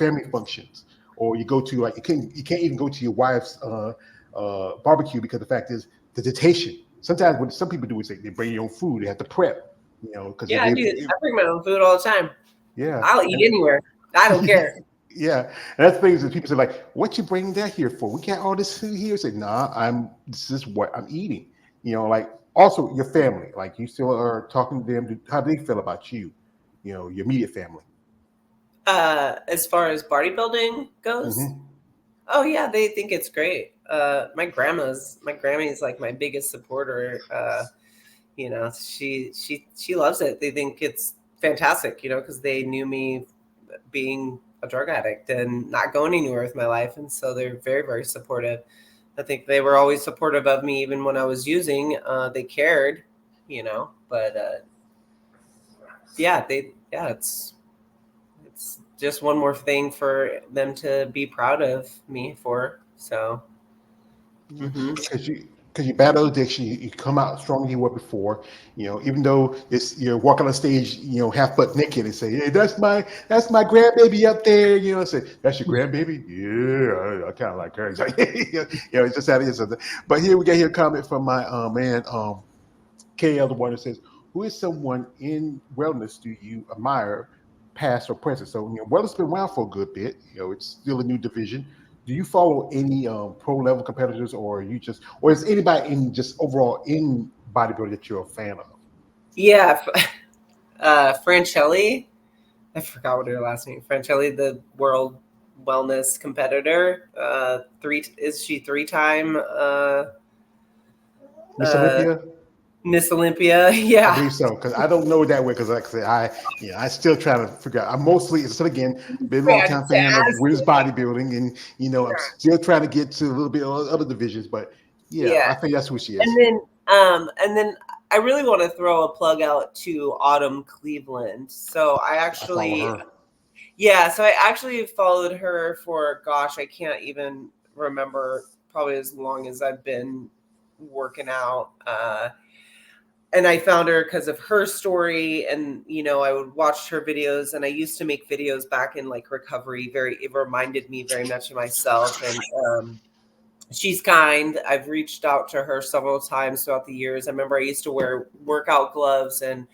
family functions, or you go to like you can't even go to your wife's barbecue because the fact is the temptation. Sometimes what some people do is they bring your own food. They have to prep, because Yeah, I do. I bring my own food all the time. yeah, I'll eat anywhere. I don't care. yeah. And that's things that people say like, "What you bring that here for? We got all this food here." Say, "Nah, this is what I'm eating." Like also your family, like you still are talking to them. How do they feel about you? Your immediate family. As far as bodybuilding goes, Hmm. oh yeah, they think it's great. My Grammy's like my biggest supporter. She loves it. They think it's fantastic, because they knew me being a drug addict and not going anywhere with my life, and so they're very, very supportive. I think they were always supportive of me even when I was using. They cared, but it's just one more thing for them to be proud of me for. So, hmm Because you battle addiction, you come out stronger than you were before. Even though you're walking on stage, half butt naked and say, "Hey, that's my grandbaby up there." Say, "That's your grandbaby." Yeah, I kind of like her. It's like, it's just how it is. But here we get here a comment from my man KL, the one that says, "Who is someone in wellness do you admire, past or present?" So wellness been around for a good bit. It's still a new division. Do you follow any pro level competitors, or is anybody in just overall in bodybuilding that you're a fan of? yeah, Francelli. I forgot what her last name. Francelli, the world wellness competitor. She 3-time Miss uh, Olympia? Miss Olympia? I Yeah, believe so because I don't know that way because, like I said, I still trying to figure out. I'm mostly, still again, been a long time fan of women's fantastic. bodybuilding, and I'm still trying to get to a little bit of other divisions. But yeah, Yeah, I think that's who she and is. then I really want to throw a plug out to Autumn Cleveland. I follow her. So I actually followed her for, gosh, I can't even remember, probably as long as I've been working out. And I found her because of her story, and I would watch her videos, and I used to make videos back in like recovery. It reminded me very much of myself, and she's kind. I've reached out to her several times throughout the years. I remember I used to wear workout gloves, and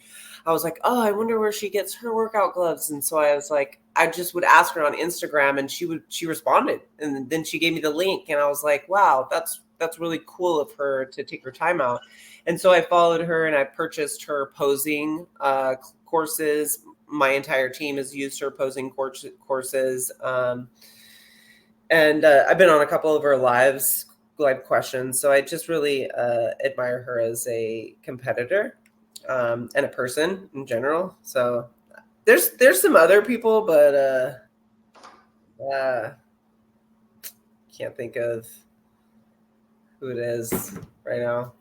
I was like, oh, I wonder where she gets her workout gloves. And so I was like, I just would ask her on Instagram, and she responded, and then she gave me the link, and I was like, wow, that's really cool of her to take her time out. And so I followed her, and I purchased her posing courses. My entire team has used her posing courses. And I've been on a couple of her live questions. So I just really admire her as a competitor, and a person in general. So there's some other people, but can't think of who it is right now.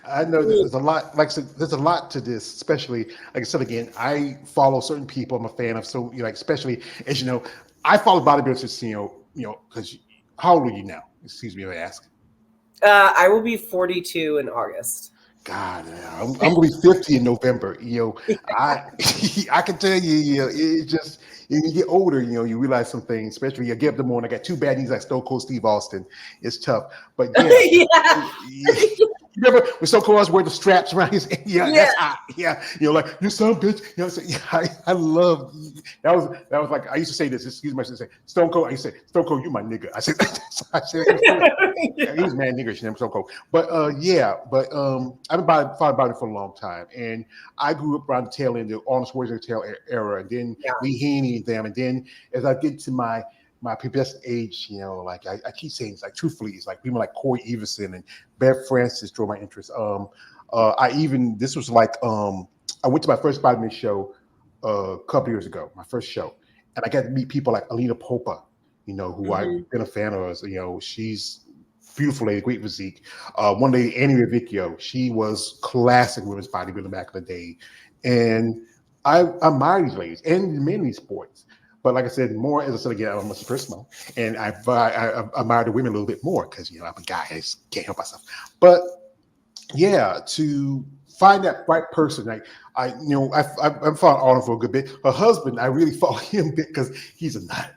I know that there's a lot. Like I said, there's a lot to this. Especially, like I said again, I follow certain people. I'm a fan of. So, like, especially as you know, I follow bodybuilders. Since, because how old are you now? Excuse me, if I ask. I will be 42 in August. God, I'm gonna be 50 in November. I I can tell you, it just when you get older, you realize some things. Especially, you get up in the morning. I got two bad knees like Stone Cold Steve Austin. It's tough, but yeah. Yeah. You remember when Stone Cold wear the straps around his? Yeah, Yeah. that's hot. Yeah, like you son bitch. So, yeah, I love that was like I used to say this. Excuse me, I used to say Stone Cold. I used to say Stone Cold, you my nigga. I said yeah, he was mad niggerish, and Stone Cold. But I've been thought about it for a long time, and I grew up around the tail end of the Arnold Schwarzenegger era, and then Yeah. Lee Haney and them, and then as I get to my pubescent age, like I keep saying, it's like truthfully, it's like people like Corey Everson and Bev Francis draw my interest. This was like I went to my first Spider-Man show a couple years ago, my first show, and I got to meet people like Alina Popa, who I've Mhm. been a fan of. She's beautiful lady, great physique. One lady, Annie Revicchio, she was classic women's bodybuilding back in the day, and I admire these ladies and the men in these sports. But like I said, more as I said again, I'm a personal, and I admire the women a little bit more because I'm a guy, I just can't help myself. But yeah, to find that right person. Like I've followed Arnold for a good bit. Her husband, I really follow him because he's a nut.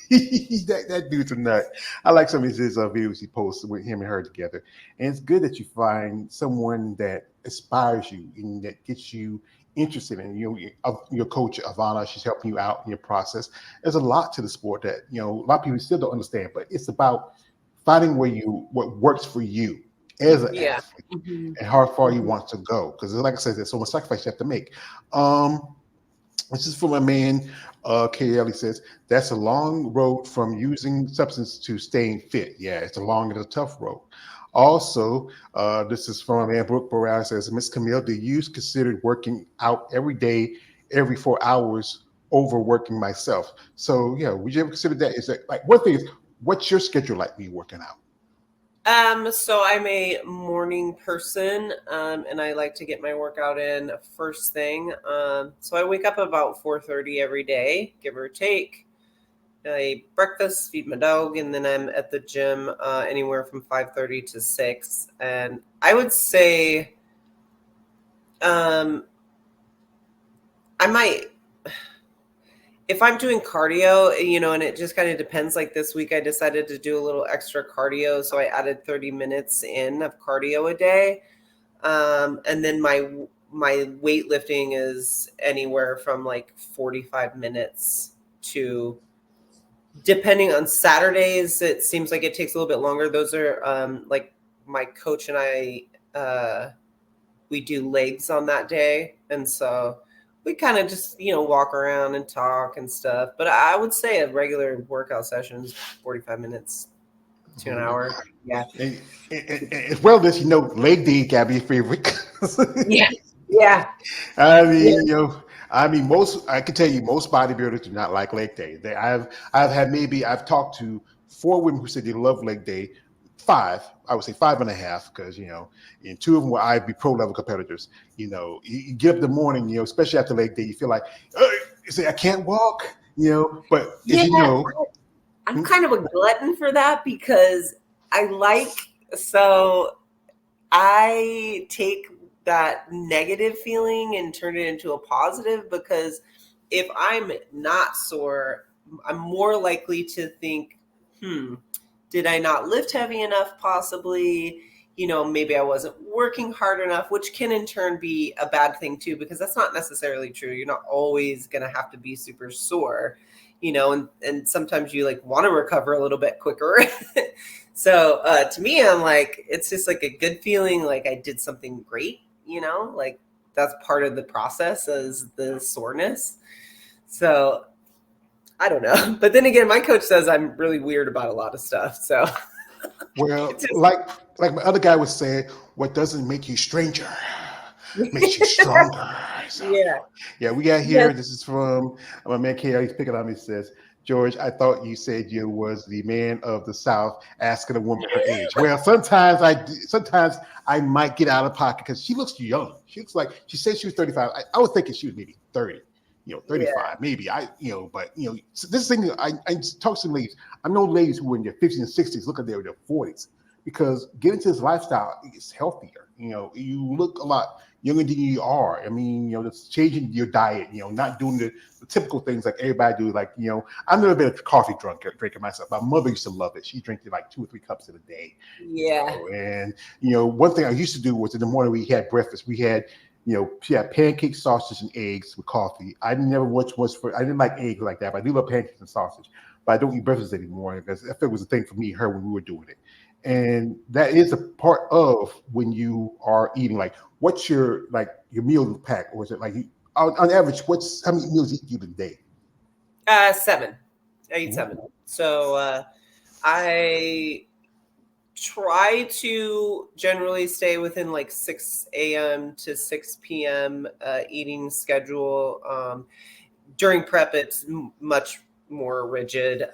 that dude's a nut. I like some of his videos he posts with him and her together. And it's good that you find someone that inspires you and that gets you interested in. Your coach Ivana, she's helping you out in your process. There's a lot to the sport that a lot of people still don't understand, but it's about finding what works for you as an Yeah. athlete Mm-hmm. and how far you Mm-hmm. want to go. Because like I said, there's so much sacrifice you have to make. This is from my man, Kelly says, that's a long road from using substance to staying fit. Yeah, it's a long and a tough road. Also, this is from my man, Brooke Burrell says, Miss Camille, do you consider working out every day, every 4 hours, overworking myself? So, yeah, would you ever consider that? Is that like one thing is, what's your schedule like when you're working out? So I'm a morning person, and I like to get my workout in first thing. So I wake up about 4:30 every day, give or take. I eat breakfast, feed my dog, and then I'm at the gym anywhere from 5:30 to 6. And I would say um, I might, if I'm doing cardio, and it just kind of depends. Like this week, I decided to do a little extra cardio, so I added 30 minutes in of cardio a day. And then my weightlifting is anywhere from like 45 minutes to, depending on Saturdays, it seems like it takes a little bit longer. Those are like my coach and I, we do legs on that day. And so we kind of just, walk around and talk and stuff. But I would say a regular workout session is 45 minutes to an Mhm. hour. Yeah. As well as leg day gotta be your favorite. Yeah. Yeah. I Yeah. mean, most I can tell you most bodybuilders do not like leg day. I've talked to 4 women who said they love leg day. 5, I would say 5.5, because and 2 of them were IB pro level competitors. You get up in the morning, especially after leg day, you feel like, you say I can't walk, but as Yeah. I'm hmm, kind of a glutton for that because I like, so I take that negative feeling and turn it into a positive, because if I'm not sore, I'm more likely to think, did I not lift heavy enough? Possibly, maybe I wasn't working hard enough, which can in turn be a bad thing too, because that's not necessarily true. You're not always going to have to be super sore, and sometimes you like want to recover a little bit quicker. So to me, I'm like, it's just like a good feeling, like I did something great, like that's part of the process as the soreness. So I don't know. But then again, my coach says I'm really weird about a lot of stuff. So it's well, just, like my other guy was saying, what doesn't make you stranger makes you stronger. So, yeah. yeah, we got Yes. here. This is from my man KR. He's picking on me. He says, George, I thought you said you was the man of the South asking a woman her age. Well, sometimes I might get out of pocket because she looks young. She looks like she said she was 35. I was thinking she was maybe 30. Yeah. 35, maybe. But so this thing, I talk to some ladies. I know ladies who are in their 50s and 60s, look at their 40s, because getting to this lifestyle is healthier. You look a lot younger than you are. I mean, just changing your diet, not doing the typical things like everybody do. Like, I've never been a coffee drinker myself. My mother used to love it. She drank like 2 or 3 cups in a day, Yeah. and, one thing I used to do was in the morning we had breakfast. We had, she had pancakes, sausage, and eggs with coffee. I never I didn't like eggs like that, but I do love pancakes and sausage. But I don't eat breakfast anymore because I feel it was a thing for me and her when we were doing it. And that is a part of when you are eating. Like, what's your meal pack, or is it like on average? How many meals eat you a day? 7. I eat 7. So I try to generally stay within like 6 a.m. to 6 p.m. Eating schedule. During prep, it's much more rigid.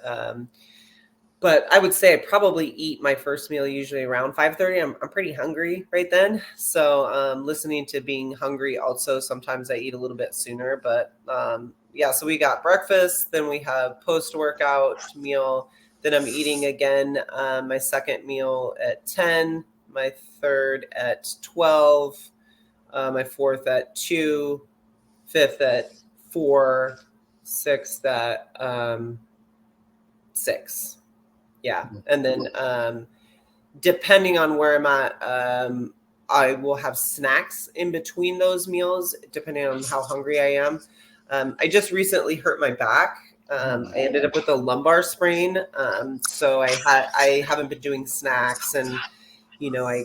But I would say I probably eat my first meal usually around 5:30. I'm pretty hungry right then. So listening to being hungry also, sometimes I eat a little bit sooner. But yeah, so we got breakfast, then we have post-workout meal. Then I'm eating again my second meal at 10, my third at 12. my fourth at 2, fifth at 4, sixth at 6. Yeah. And then depending on where I'm at, I will have snacks in between those meals, depending on how hungry I am. I just recently hurt my back. I ended up with a lumbar sprain. So I haven't been doing snacks, and I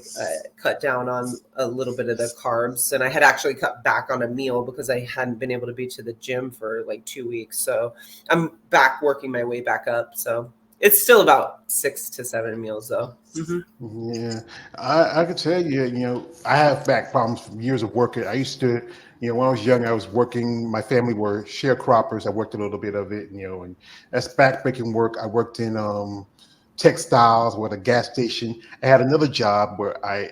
cut down on a little bit of the carbs, and I had actually cut back on a meal because I hadn't been able to be to the gym for like 2 weeks. So I'm back working my way back up. So it's still about 6 to 7 meals though. Mm-hmm. Yeah, I can tell you, I have back problems from years of working. I used to, when I was young, I was working. My family were sharecroppers. I worked a little bit of it, and that's backbreaking work. I worked in textiles with a gas station. I had another job where I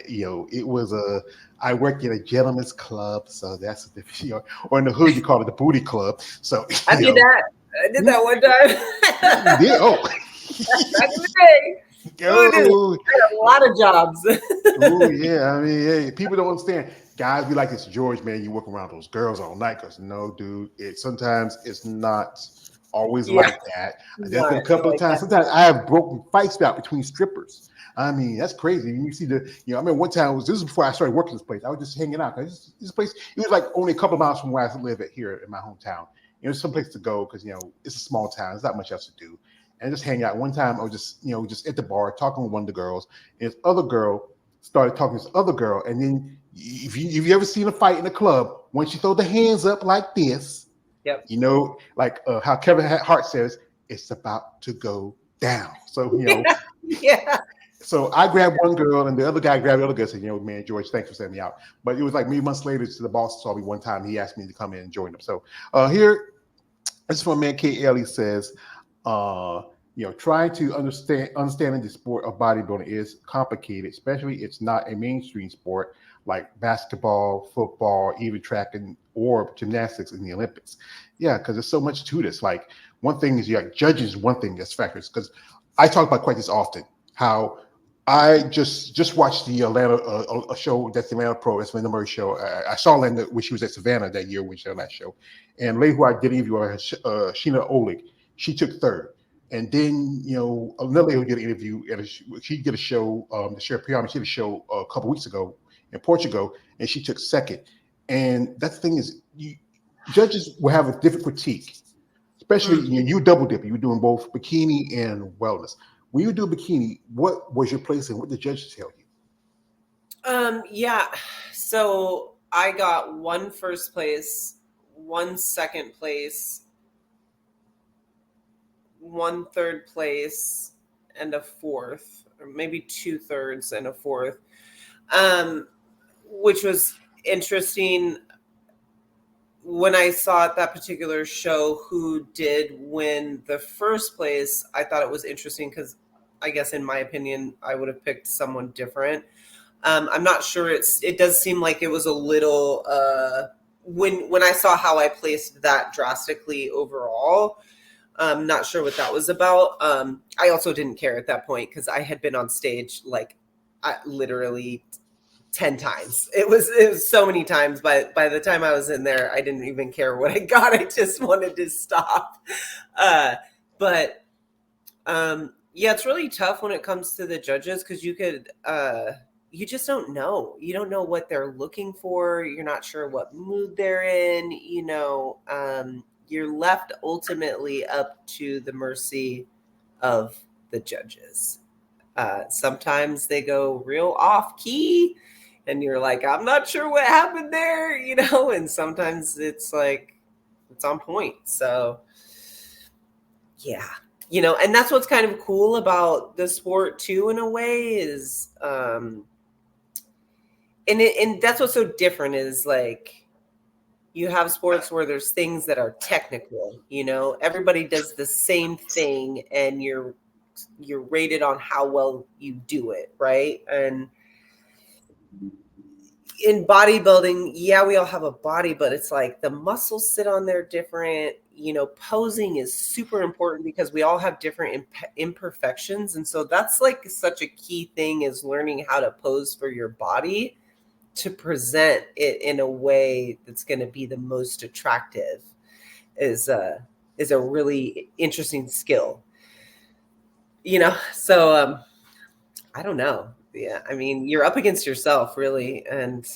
worked in a gentleman's club. So that's a different, or in the hood, you call it the booty club. So I did that. I did that one time. You did? Oh. Back in the day. Oh, I had a lot of jobs. Oh yeah, I mean, hey, people don't understand. Guys be like this, George, man. You work around those girls all night. Cause no, dude, sometimes it's not always like that. There's been a couple of times. Sometimes I have broken fights out between strippers. I mean, that's crazy. You see I remember one time this was before I started working this place. I was just hanging out. This place, it was like only a couple of miles from where I live here in my hometown. There's some place to go because it's a small town. There's not much else to do. And just hang out. One time I was just at the bar talking with one of the girls, and this other girl started talking to this other girl. And then if you ever seen a fight in a club, once you throw the hands up like this, yep. Like how Kevin Hart says, it's about to go down. So yeah. So I grabbed one girl, and the other guy grabbed the other girl. And said, man, George, thanks for setting me out. But it was like many months later, the boss saw me one time. He asked me to come in and join him. So here, this is from man KL. He says, trying to understanding the sport of bodybuilding is complicated, especially it's not a mainstream sport like basketball, football, even track or gymnastics in the Olympics. Yeah, because there's so much to this. Like one thing is judges, one thing that's factors. Because I talk about quite this often, how I just watched the Atlanta a show that's the Atlanta Pro. That's the Murray show. I saw Atlanta when she was at Savannah that year when she had that show. And lady who I did interview, Sheena Oleg, she took third. And then another lady who did an interview, and she did a show, the Share PR. She did a show a couple weeks ago in Portugal, and she took second. And that's the thing is, judges will have a different critique, especially you double dip. You're doing both bikini and wellness. When you do bikini, what was your place and what did the judges tell you? Yeah. So I got 1 first place, 1 second place, 1 third place, and a 4th, or maybe 2 thirds and a 4th, which was interesting. When I saw at that particular show who did win the first place, I thought it was interesting because I guess in my opinion, I would have picked someone different. I'm not sure. It does seem like it was a little, when I saw how I placed that drastically overall, I'm not sure what that was about. I also didn't care at that point because I had been on stage literally 10 times. It was so many times. By the time I was in there, I didn't even care what I got. I just wanted to stop. Yeah, it's really tough when it comes to the judges because you just don't know. You don't know what they're looking for. You're not sure what mood they're in. You're left ultimately up to the mercy of the judges. Sometimes they go real off key and you're like, I'm not sure what happened there, and sometimes it's like, it's on point. So yeah, and that's what's kind of cool about the sport too, in a way, is, and that's what's so different is like, you have sports where there's things that are technical, everybody does the same thing and you're rated on how well you do it. Right. And in bodybuilding, yeah, we all have a body, but it's like the muscles sit on there different. Posing is super important because we all have different imperfections. And so that's like such a key thing, is learning how to pose for your body. to present it in a way that's going to be the most attractive is a really interesting skill, so I don't know. Yeah, I mean, you're up against yourself really, and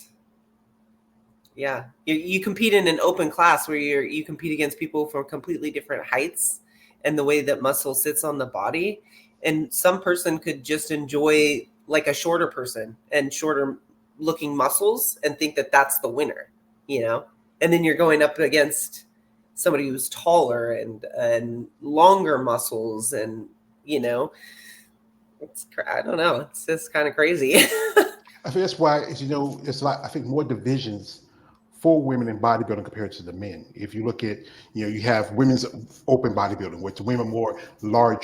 yeah, you compete in an open class where you compete against people from completely different heights and the way that muscle sits on the body. And some person could just enjoy like a shorter person and shorter looking muscles and think that that's the winner, And then you're going up against somebody who's taller and longer muscles, and I don't know, it's just kind of crazy. I think that's why, it's like, I think more divisions for women in bodybuilding compared to the men. If you look at, you have women's open bodybuilding, which the women are more larger,